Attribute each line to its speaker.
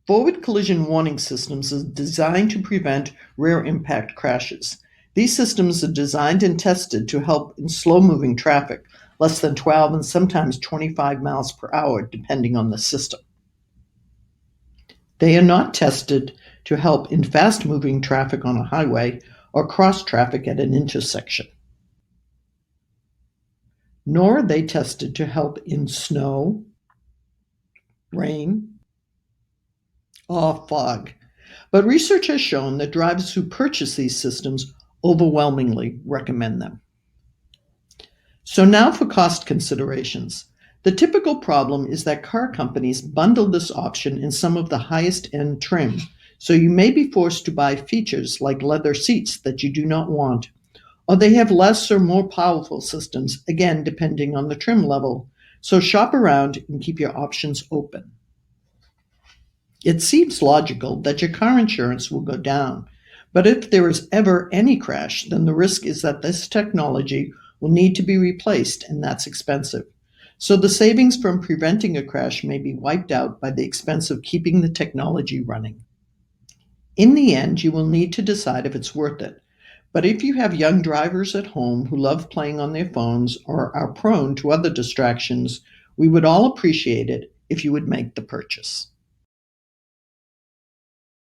Speaker 1: Forward collision warning systems are designed to prevent rear impact crashes. These systems are designed and tested to help in slow-moving traffic, less than 12 and sometimes 25 miles per hour, depending on the system. They are not tested to help in fast-moving traffic on a highway or cross traffic at an intersection. Nor are they tested to help in snow, rain, or fog. But research has shown that drivers who purchase these systems overwhelmingly recommend them. So now for cost considerations. The typical problem is that car companies bundle this option in some of the highest end trim, so you may be forced to buy features like leather seats that you do not want, or they have less or more powerful systems, again depending on the trim level. So shop around and keep your options open. It seems logical that your car insurance will go down, but if there is ever any crash, then the risk is that this technology will need to be replaced, and that's expensive. So the savings from preventing a crash may be wiped out by the expense of keeping the technology running. In the end, you will need to decide if it's worth it. But if you have young drivers at home who love playing on their phones or are prone to other distractions, we would all appreciate it if you would make the purchase.